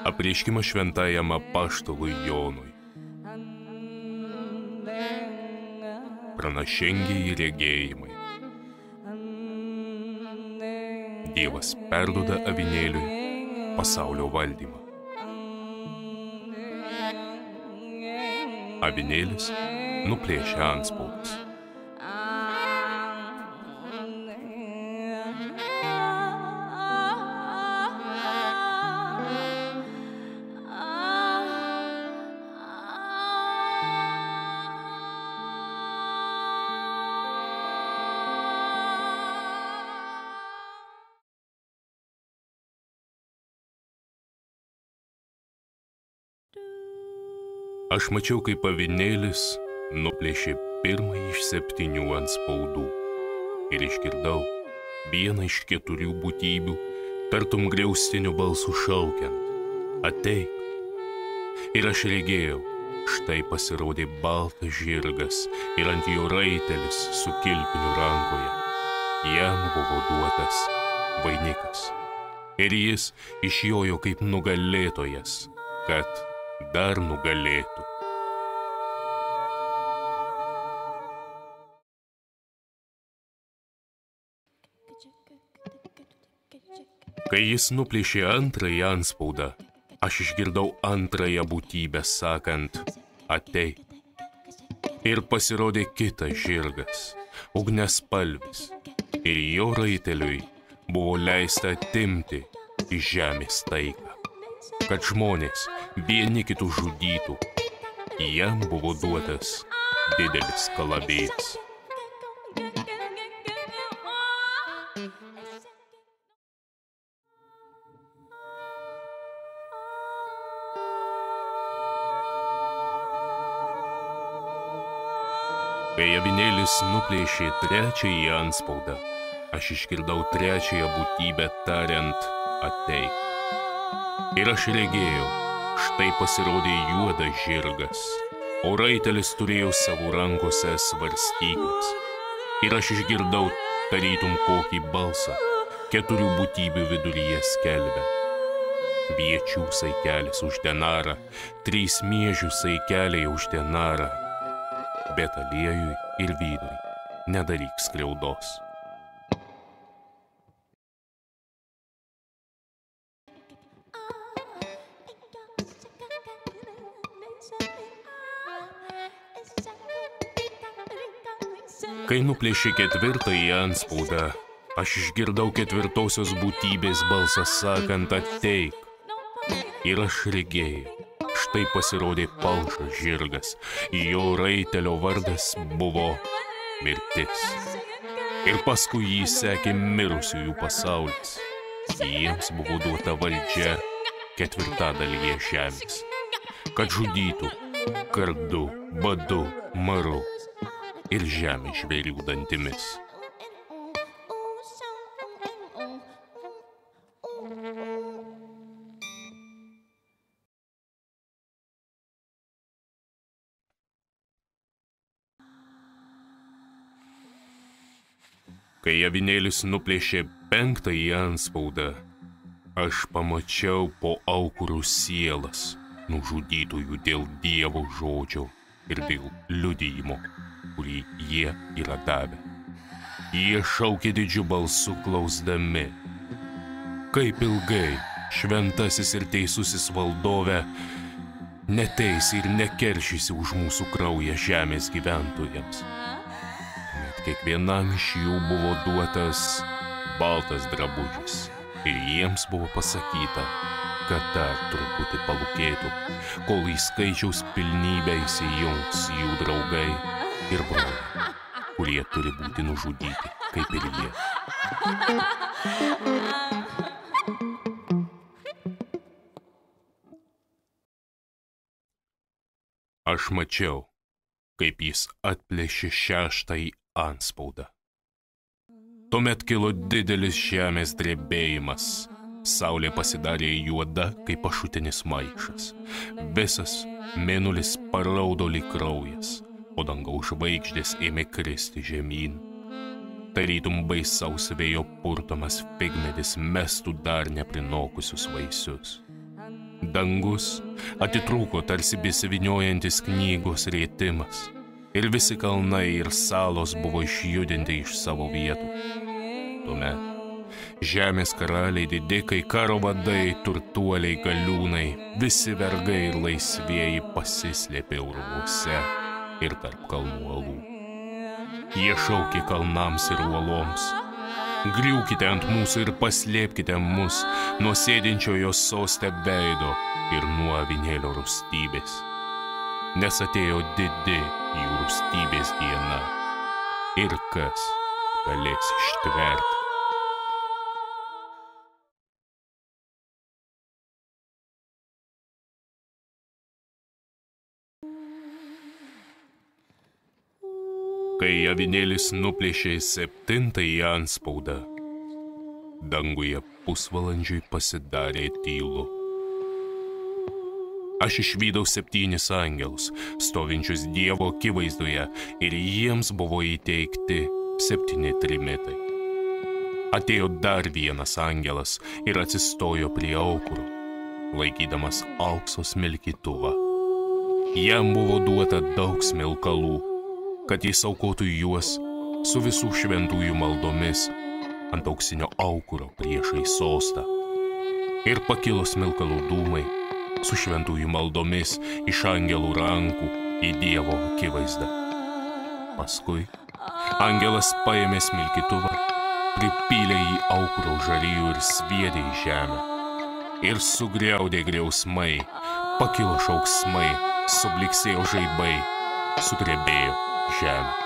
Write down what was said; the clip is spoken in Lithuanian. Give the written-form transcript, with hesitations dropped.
Apreiškimas šventajam apaštalui Jonui. Pranašingieji regėjimai. Dievas perduoda avinėliui pasaulio valdymą. Avinėlis nuplėšia antspaudus. Aš mačiau, kaip avinėlis nuplėšė pirmąjį iš 7 antspaudų ir išgirdau vieną iš 4 būtybių, tartum griaustiniu balsu šaukiant: ateik. Ir aš regėjau, štai pasirodė baltas žirgas ir ant jo raitelis su kilpiniu rankoje. Jam buvo duotas vainikas ir jis išjojo kaip nugalėtojas, kad dar nugalėtų. Kai jis nuplėšė antrąjį antspaudą, aš išgirdau antrąją būtybę sakant: ateik. Ir pasirodė kitas žirgas, ugniaspalvis, ir jo raiteliui buvo leista atimti iš žemės taiką, kad žmonės vieni kitus žudytų. Jam buvo duotas didelis kalavijas. Kai avinėlis nuplėšė 3-ąjį antspaudą, aš išgirdau 3-ąją būtybę tariant: ateik. Ir aš regėjau, štai pasirodė juodas žirgas, o raitelis turėjo savo rankose svarstykles. Ir aš išgirdau tarytum kokį balsą 4 būtybių viduryje skelbiant: kviečių saikelis už denarą, 3 miežių saikeliai už denarą, bet aliejui ir vynui nedaryk skriaudos. Kai nuplėšė 4-ąjį antspaudą, aš išgirdau 4-osios būtybės balsą sakant: ateik. Ir aš regėjau, štai pasirodė palšas žirgas, jo raitelio vardas buvo mirtis. Ir paskui jį sekė mirusiųjų pasaulis. Jiems buvo duota valdžia 4 žemės, kad žudytų kardu, badu, maru ir žemės žvėrių dantimis. Kai avinėlis nuplėšė 5-ąjį antspaudą, aš pamačiau po aukurų sielas, nužudytųjų dėl Dievo žodžio ir dėl liudijimo, kurį jie yra davę. Jie šaukė didžiu balsu klausdami: kaip ilgai šventasis ir teisusis valdove neteisi ir nekeršysi už mūsų kraują žemės gyventojams. Kiekvienam iš jų buvo duotas baltas drabužis ir jiems buvo pasakyta, kad dar truputį palūkėtų, kol į skaičiaus pilnybę įsijungs jų draugai ir broliai, kurie turi būti nužudyti, kaip ir jie. Aš mačiau, kaip jis atplėšė 6-ąjį antspaudą. Tuomet kilo didelis žemės drebėjimas Saulė pasidarė juoda kaip ašutinis maišas. Visas mėnulis paraudo lyg kraujas, o dangaus žvaigždės ėmė kristi žemyn. Tarytum baisaus vėjo purtomas figmedis mestų dar neprinokusius vaisius. Dangus atitrūko tarsi besivyniojantis knygos rėtimas, ir visi kalnai ir salos buvo išjudinti iš savo vietų. Tuomet žemės karaliai, didikai, karo vadai, turtuoliai, galiūnai, visi vergai ir laisvieji pasislėpė urvuose ir tarp kalnų uolų. Jie šaukė kalnams ir uoloms: griūkite ant mūsų ir paslėpkite mus nuo sėdinčiojo soste veido ir nuo avinėlio rūstybės. Nes atėjo didi jų rūstybės diena, ir kas galės ištverti. Kai avinėlis nuplėšė 7. antspaudą, danguje pusvalandžiui pasidarė tylu. Aš išvydau 7 angelus, stovinčius Dievo akivaizdoje, ir jiems buvo įteikti 7 trimitai. Atėjo dar vienas angelas ir atsistojo prie aukuro, laikydamas aukso smilkytuvą. Jam buvo duota daug smilkalų, kad jis aukotų juos su visų šventųjų maldomis ant auksinio aukuro priešais sostą. Ir pakilo smilkalų dūmai su šventųjų maldomis iš angelų rankų į Dievo akivaizdą. Paskui angelas paėmė smilkytuvą, pripylė į aukuro žarijų ir sviedė į žemę. Ir sugriaudė griausmai, pakilo šauksmai, subliksėjo žaibai, sudrebėjo žemė.